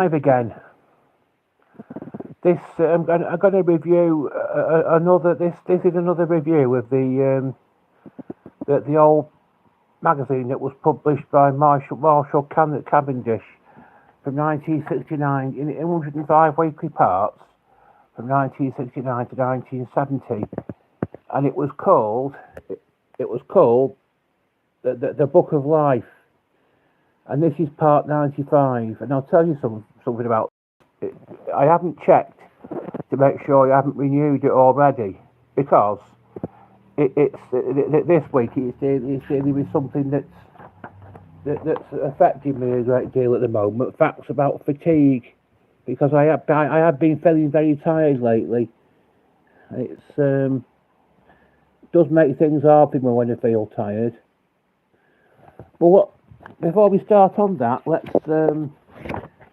Live again. This I'm going to review another. This is another review of the old magazine that was published by Marshall Cavendish from 1969 in 105 weekly parts from 1969 to 1970, and it was called the Book of Life, and this is part 95. And I'll tell you something about it. I haven't checked to make sure you haven't renewed it already, because this week it's dealing with something that's affecting me a great deal at the moment. Facts about fatigue, because I have been feeling very tired lately. It's does make things hard for me when I feel tired. But before we start on that, let's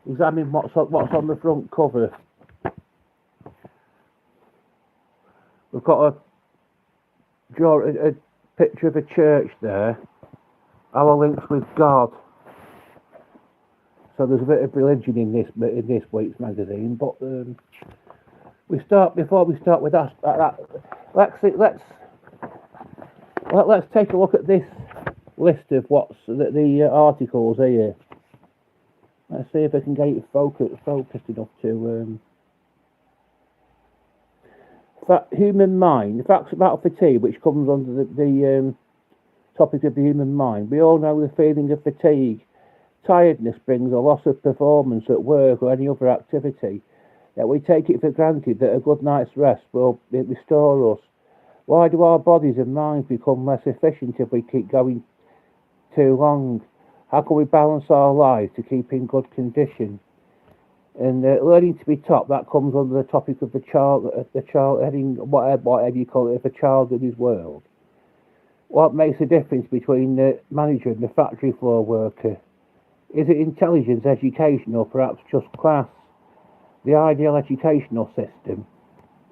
examine what's on the front cover. We've got a picture of a church there. Our links with God. So there's a bit of religion in this week's magazine. But before we start with that. Let's take a look at this list of what's the articles here. Let's see if I can get it focused enough to. Human mind. The facts about fatigue, which comes under the topic of the human mind. We all know the feeling of fatigue. Tiredness brings a loss of performance at work or any other activity. Yet we take it for granted that a good night's rest will restore us. Why do our bodies and minds become less efficient if we keep going too long? How can we balance our lives to keep in good condition? And learning to be top, that comes under the topic of the child heading, whatever you call it, if a child in his world. What makes the difference between the manager and the factory floor worker? Is it intelligence, education, or perhaps just class? The ideal educational system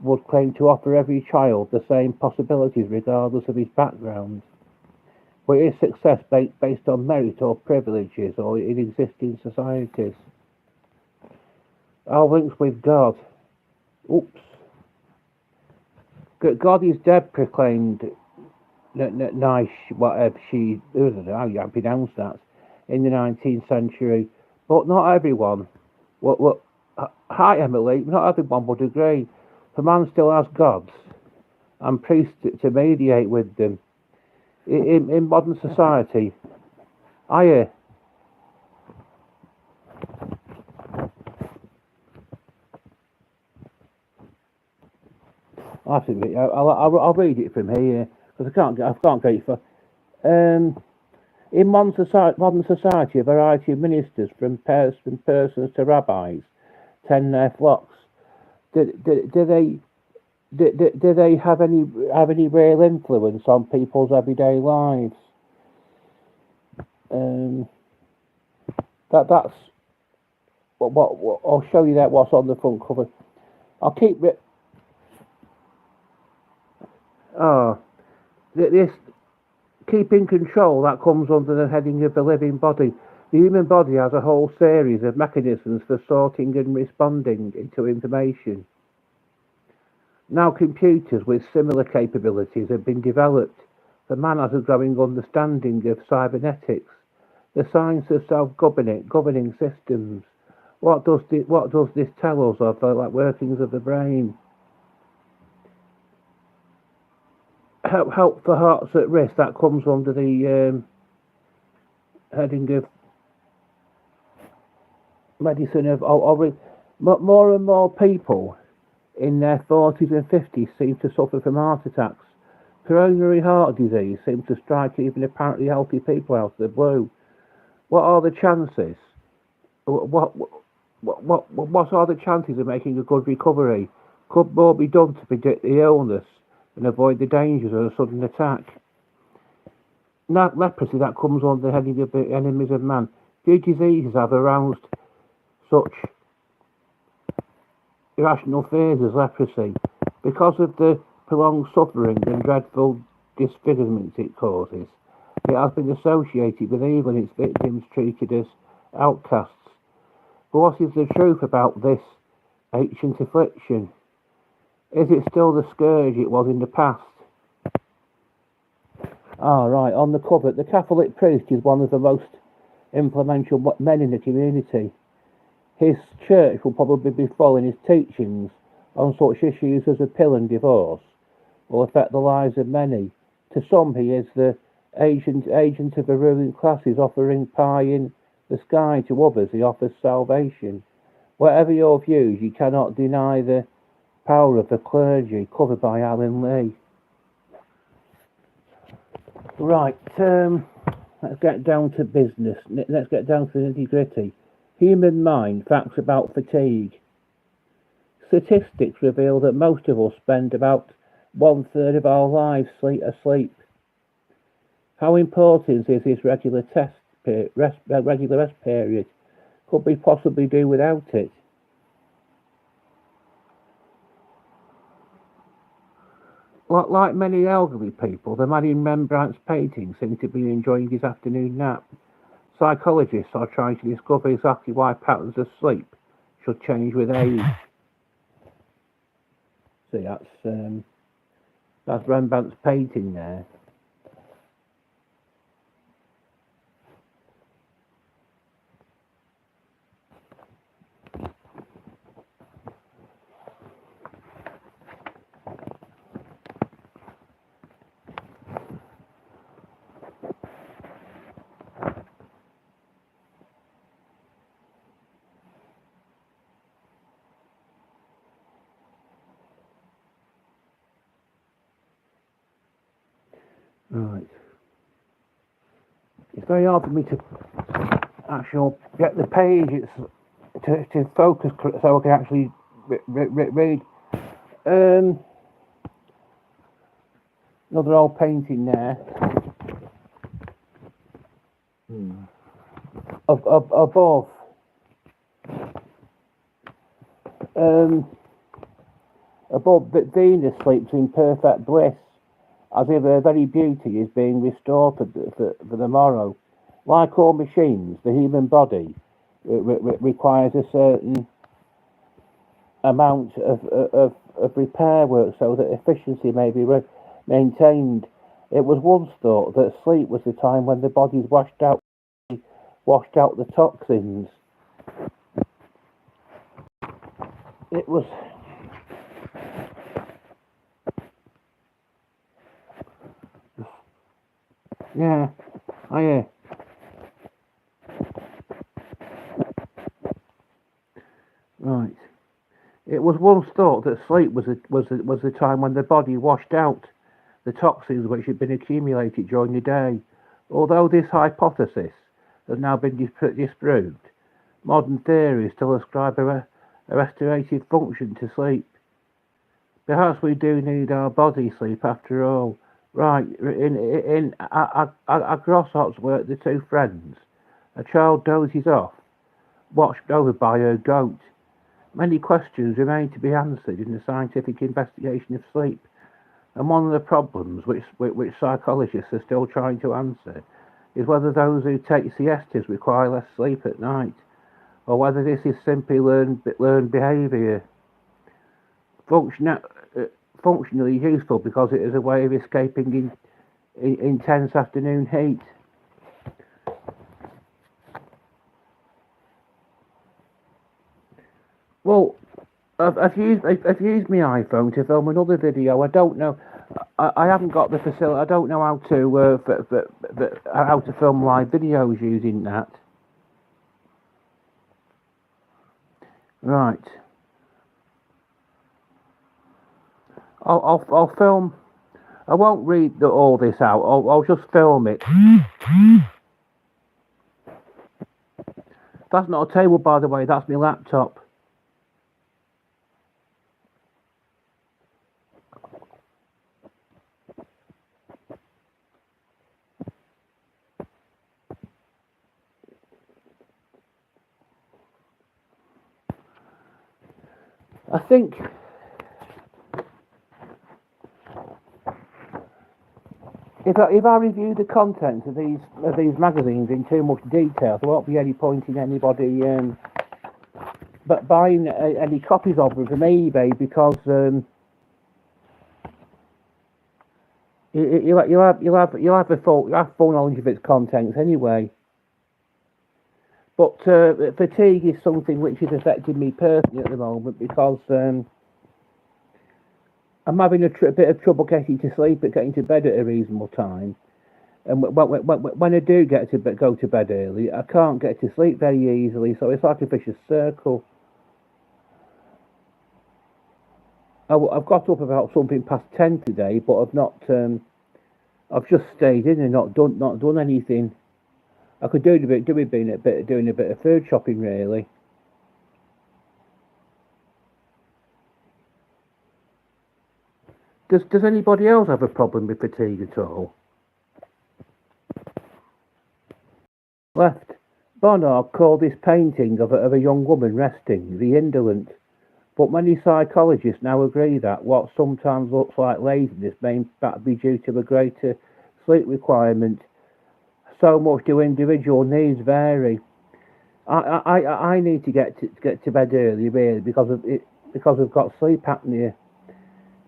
would claim to offer every child the same possibilities regardless of his background. But is success based on merit or privileges or in existing societies? Our links with God. Oops. God is dead, proclaimed Nice, whatever she, I don't know how you pronounce that, in the 19th century. But not everyone. Hi Emily, not everyone would agree. For man still has gods and priests to mediate with them. In modern society, I think I'll read it from here because I can't get it for. In modern society, a variety of ministers, from persons to rabbis, tend their flocks. Do they have any real influence on people's everyday lives? That's what I'll show you that what's on the front cover. I'll keep it. This keeping control, that comes under the heading of the living body. The human body has a whole series of mechanisms for sorting and responding to information. Now computers with similar capabilities have been developed. The man has a growing understanding of cybernetics, the science of self-governing systems. What does this tell us of the workings of the brain? Help for hearts at risk, that comes under the heading of medicine of more and more people in their 40s and 50s seem to suffer from heart attacks. Coronary heart disease seems to strike even apparently healthy people out of the blue. What are the chances? What are the chances of making a good recovery? Could more be done to predict the illness and avoid the dangers of a sudden attack? Leprosy, that comes under the heading of the enemies of man. Few diseases have aroused such irrational fears as leprosy. Because of the prolonged suffering and dreadful disfigurements it causes, it has been associated with evil and its victims treated as outcasts. But what is the truth about this ancient affliction? Is it still the scourge it was in the past? Ah, right, on the cover, the Catholic priest is one of the most influential men in the community. His church will probably be following his teachings on such issues as appeal and divorce will affect the lives of many. To some, he is the agent of the ruling classes offering pie in the sky. To others, he offers salvation. Whatever your views, you cannot deny the power of the clergy, covered by Alan Lee. Right, let's get down to business. Let's get down to the nitty-gritty. Human mind, facts about fatigue. Statistics reveal that most of us spend about 1/3 of our lives asleep. How important is this regular rest period? Could we possibly do without it? Like many elderly people, the man in Rembrandt's painting seemed to be enjoying his afternoon nap. Psychologists are trying to discover exactly why patterns of sleep should change with age. See, that's Rembrandt's painting there. Right. It's very hard for me to actually get the page to focus so I can actually read. Another old painting there. Above. Above, but Venus sleeps in perfect bliss, as if her very beauty is being restored for the morrow. Like all machines, the human body requires a certain amount of repair work so that efficiency may be maintained. It was once thought that sleep was the time when the body's washed out the toxins. It was yeah, oh yeah. Right. It was once thought that sleep was the time when the body washed out the toxins which had been accumulated during the day. Although this hypothesis has now been disproved, modern theories still ascribe a restorative function to sleep. Perhaps we do need our body sleep after all. Right, in Agrosot's work, The Two Friends, a child dozes off, watched over by her goat. Many questions remain to be answered in the scientific investigation of sleep, and one of the problems which psychologists are still trying to answer is whether those who take siestas require less sleep at night, or whether this is simply learned behaviour. Functionally useful because it is a way of escaping intense afternoon heat. Well, I've used my iPhone to film another video. I don't know. I haven't got the facility. I don't know how to film live videos using that. Right. I'll film. I won't read all this out. I'll just film it. That's not a table, by the way. That's my laptop. I think if I review the contents of these magazines in too much detail, there won't be any point in anybody buying any copies of them from eBay because you'll have full knowledge of its contents anyway. But fatigue is something which is affecting me personally at the moment because I'm having a bit of trouble getting to sleep and getting to bed at a reasonable time. And when I do go to bed early, I can't get to sleep very easily. So it's like a vicious circle. I've got up about something past 10 today, but I've not. I've just stayed in and not done anything. I could doing a bit of food shopping really. Does anybody else have a problem with fatigue at all? Left. Bonnard called this painting of a young woman resting the indolent, but many psychologists now agree that what sometimes looks like laziness may in fact be due to a greater sleep requirement. So much do individual needs vary. I need to get to bed early really because of it because I've got sleep apnea.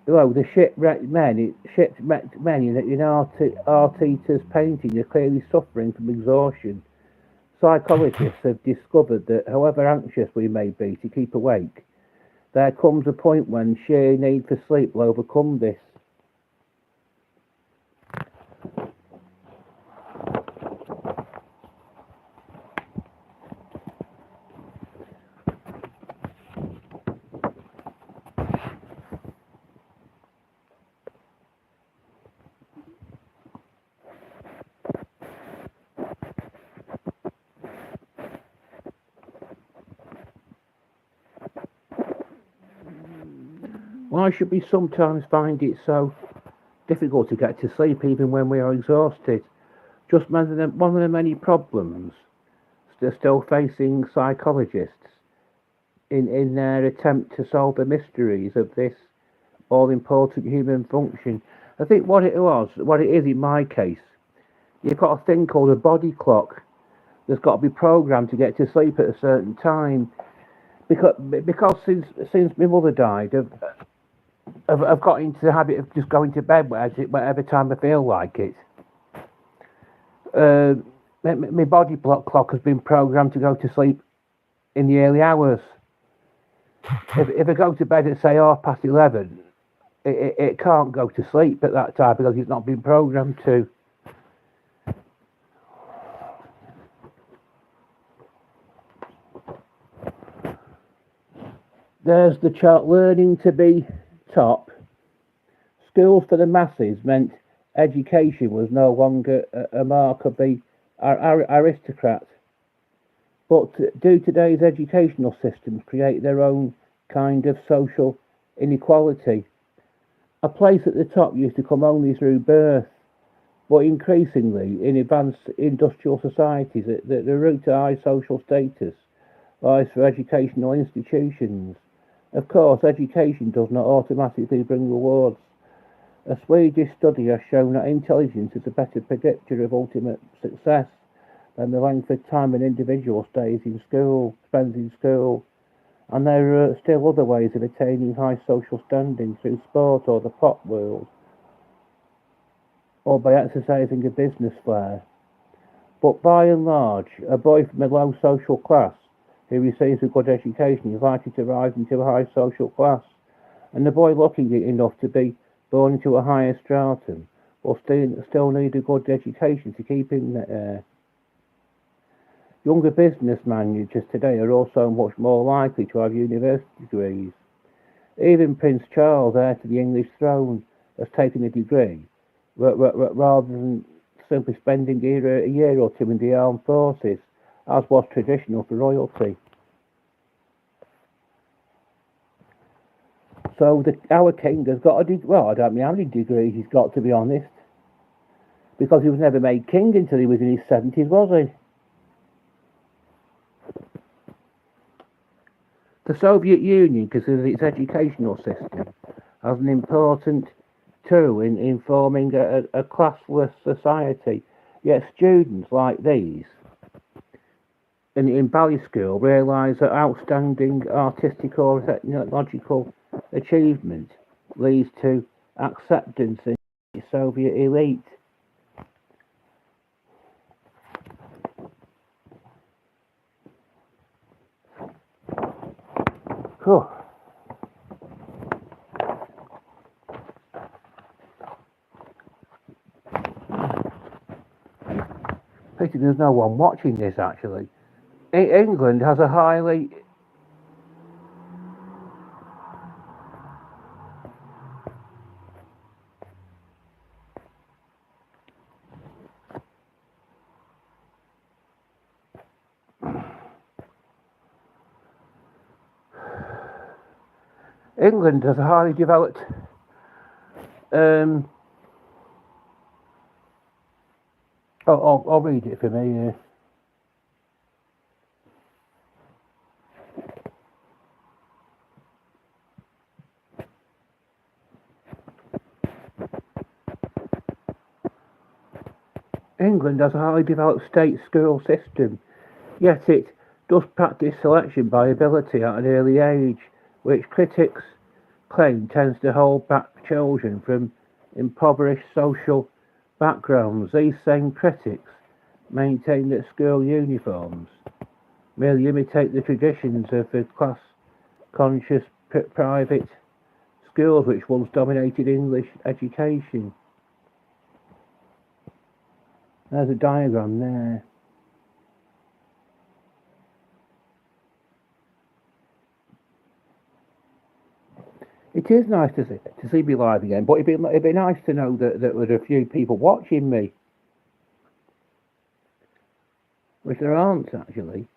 Well, the shipwrecked men in Arteta's painting are clearly suffering from exhaustion. Psychologists have discovered that however anxious we may be to keep awake, there comes a point when sheer need for sleep will overcome this. Why should we sometimes find it so difficult to get to sleep even when we are exhausted? Just one of the many problems still facing psychologists in their attempt to solve the mysteries of this all-important human function. I think what it is in my case, you've got a thing called a body clock that's got to be programmed to get to sleep at a certain time. Because since my mother died, I've got into the habit of just going to bed whatever time I feel like it. My body clock has been programmed to go to sleep in the early hours. If I go to bed at say 11:30, it can't go to sleep at that time because it's not been programmed to. There's the chart. Learning to be top. Schools for the masses meant education was no longer a mark of the aristocrat. But do today's educational systems create their own kind of social inequality? A place at the top used to come only through birth, but increasingly in advanced industrial societies, the route to high social status lies through educational institutions. Of course, education does not automatically bring rewards. A Swedish study has shown that intelligence is a better predictor of ultimate success than the length of time an individual spends in school, and there are still other ways of attaining high social standing through sport or the pop world, or by exercising a business flair. But by and large, a boy from a low social class who receives a good education is likely to rise into a high social class, and the boy lucky enough to be born into a higher stratum will still need a good education to keep him there. Younger business managers today are also much more likely to have university degrees. Even Prince Charles, heir to the English throne, has taken a degree, rather than simply spending a year or two in the armed forces, as was traditional for royalty. So our king has got a degree. Well, I don't know how many degrees he's got, to be honest, because he was never made king until he was in his 70s, was he? The Soviet Union considers its educational system as an important tool in forming a classless society. Yet students like these, in Ballet School realise that outstanding artistic or technological achievement leads to acceptance in the Soviet elite. Cool. Pity there's no one watching this actually. England has a highly England has a highly developed I'll read it for me. England has a highly developed state school system, yet it does practice selection by ability at an early age, which critics claim tends to hold back children from impoverished social backgrounds. These same critics maintain that school uniforms merely imitate the traditions of the class-conscious private schools which once dominated English education. There's a diagram there. It is nice to see me live again, but it'd be nice to know that there were a few people watching me, which there aren't actually,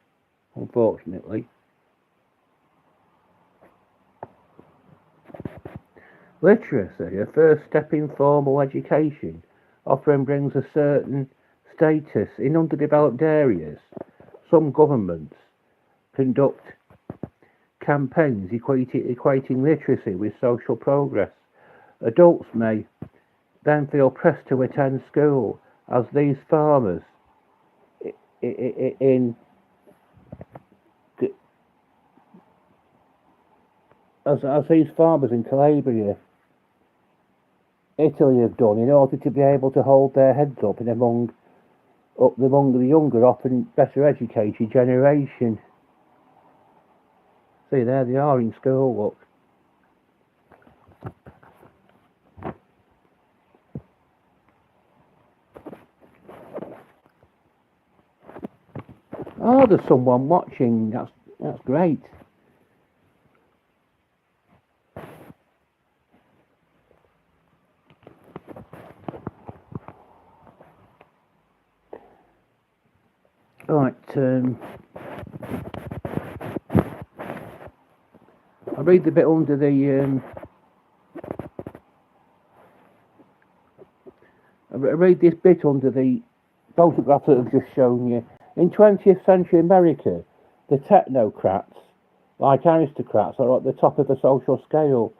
unfortunately. Literacy, a first step in formal education, often brings a certain status in underdeveloped areas. Some governments conduct campaigns equating literacy with social progress. Adults may then feel pressed to attend school as these farmers in Calabria, Italy have done in order to be able to hold their heads up among the younger, often better educated generation. See, there they are in school, look. Oh, there's someone watching. That's great. Right, I'll read the bit under the I read this bit under the photograph that I've just shown you. In 20th century America, the technocrats, like aristocrats, are at the top of the social scale.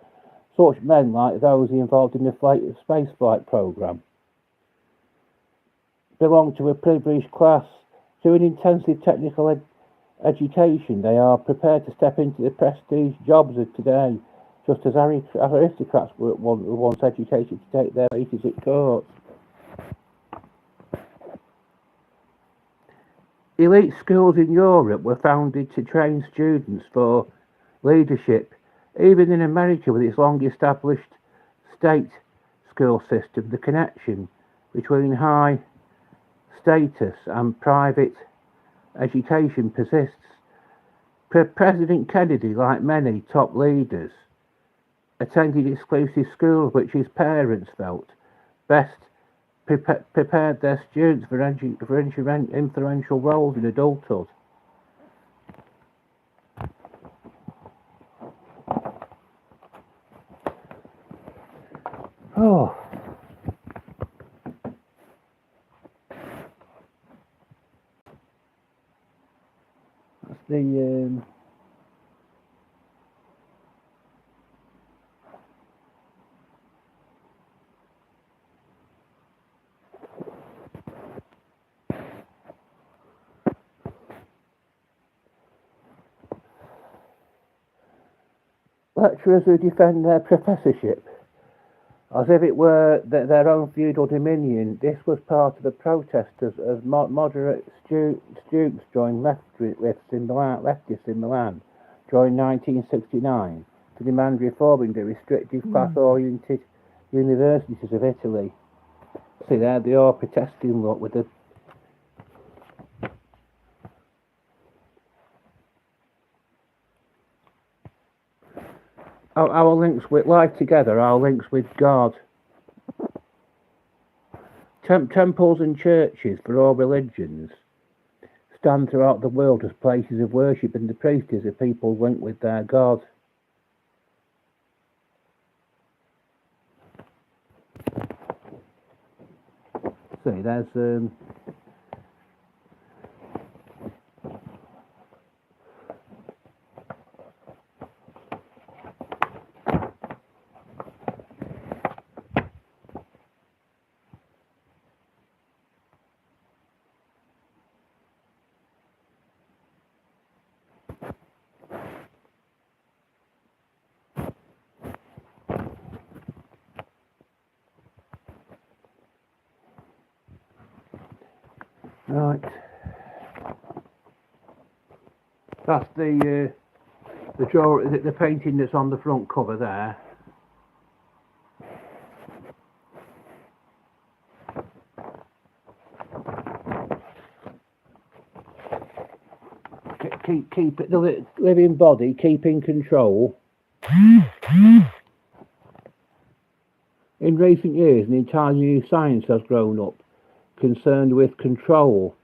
Such men like those involved in the spaceflight program belong to a privileged class. Through an intensive technical education, they are prepared to step into the prestige jobs of today, just as aristocrats were once educated to take their places at court. Elite schools in Europe were founded to train students for leadership. Even in America, with its long-established state school system, the connection between high status and private education persists. President Kennedy, like many top leaders, attended exclusive schools which his parents felt best prepared their students for influential roles in adulthood. Oh. That's the Lecturers who defend their professorship as if it were their own feudal dominion. This was part of the protest as moderate students joined leftists in Milan during 1969 to demand reforming the restrictive class-oriented universities of Italy. See there, they are protesting, look, with the our links with life together, our links with God. Temples and churches for all religions stand throughout the world as places of worship, and the priest is a people linked with their God. See, there's right. That's the painting that's on the front cover there. Keep the living body, keep in control. In recent years, an entirely new science has grown up, concerned with control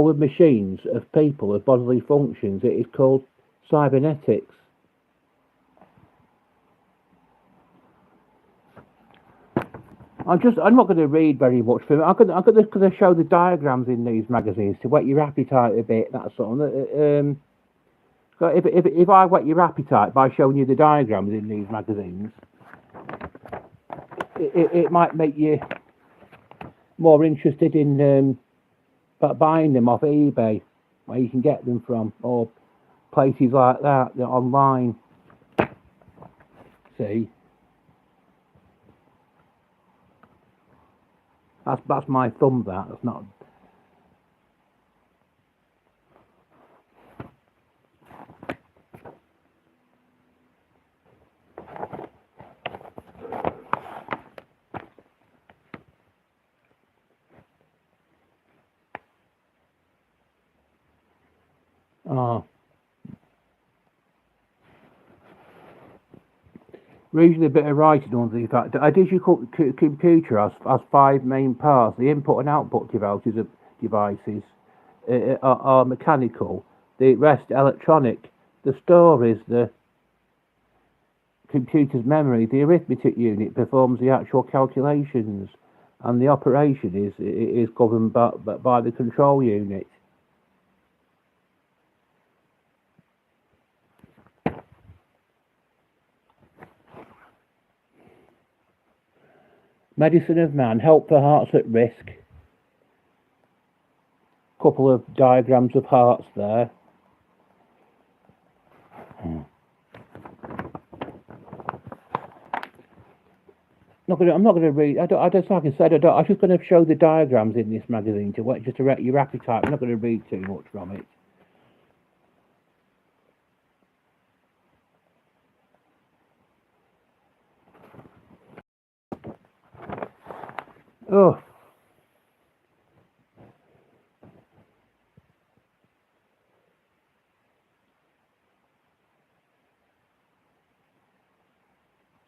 of machines, of people, of bodily functions. It is called cybernetics. I'm not going to read very much from it. I'm going to show the diagrams in these magazines to whet your appetite a bit. That's all. So if I whet your appetite by showing you the diagrams in these magazines, it might make you more interested in buying them off eBay, where you can get them from, or places like that online. See, that's my thumb. That's not. Reasonably a bit of writing on the fact that a digital computer has 5 main parts. The input and output devices are mechanical, the rest electronic. The store is the computer's memory. The arithmetic unit performs the actual calculations, and the operation is governed by the control unit. Medicine of man, help for hearts at risk. Couple of diagrams of hearts there. I'm not going to read. Like I said, I'm just going to show the diagrams in this magazine to whet your appetite. I'm not going to read too much from it. Oh.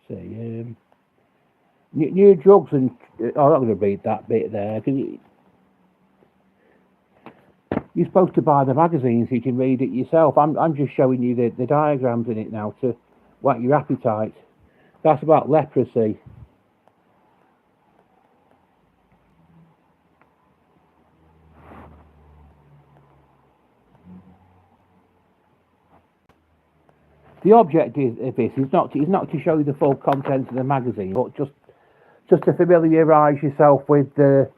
See, new drugs and I'm not going to read that bit there because you're supposed to buy the magazine so you can read it yourself. I'm just showing you the diagrams in it now to whet your appetite. That's about leprosy. The objective of this is not to show you the full content of the magazine, but just to familiarise yourself with the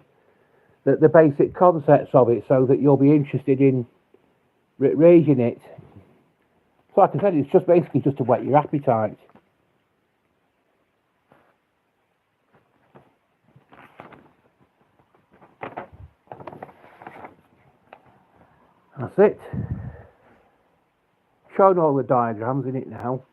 basic concepts of it, so that you'll be interested in reading it. So like I said, it's just basically just to whet your appetite. That's it. Showing all the diagrams in it now.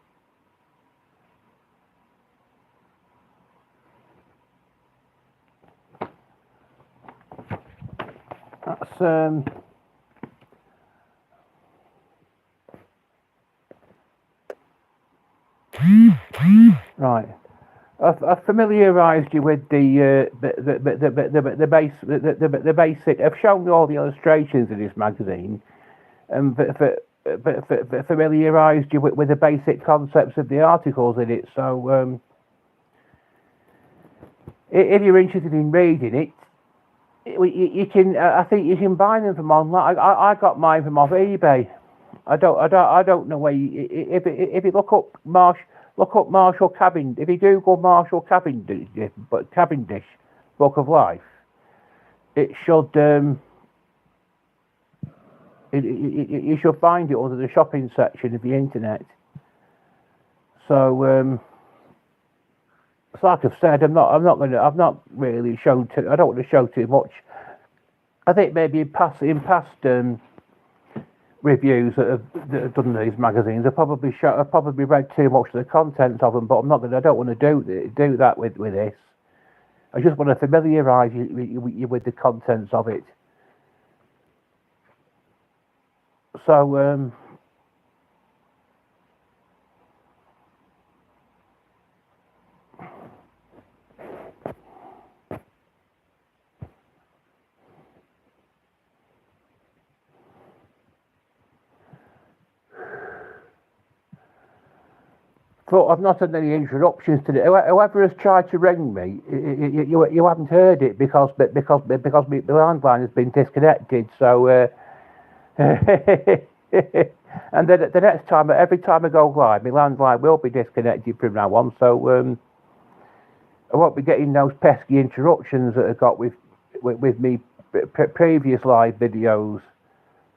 That's right. I've familiarised you with the basic. I've shown you all the illustrations in this magazine, and familiarised you with the basic concepts of the articles in it. So if you're interested in reading it, you can. I think you can buy them from online. I got mine from off eBay. I don't know where. If you look up Marshall Cavendish. If you Google Marshall Cavendish Book of Life, it should. You should find it under the shopping section of the internet. So. So like I've said, I've not really shown I don't want to show too much. I think maybe in past reviews that have done these magazines, I've probably read too much of the contents of them. But I don't want to do that with this. I just want to familiarise you with the contents of it. So. But I've not had any interruptions today. Whoever has tried to ring me, you haven't heard it because my landline has been disconnected. So, and then the next time, every time I go live, my landline will be disconnected from now on. So I won't be getting those pesky interruptions that I got with me previous live videos.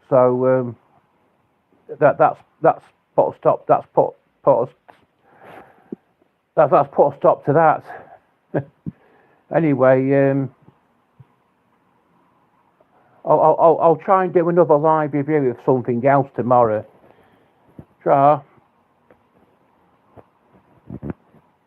So that's put a stop. That's put a stop to that. Anyway, I'll try and do another live review of something else tomorrow. Try.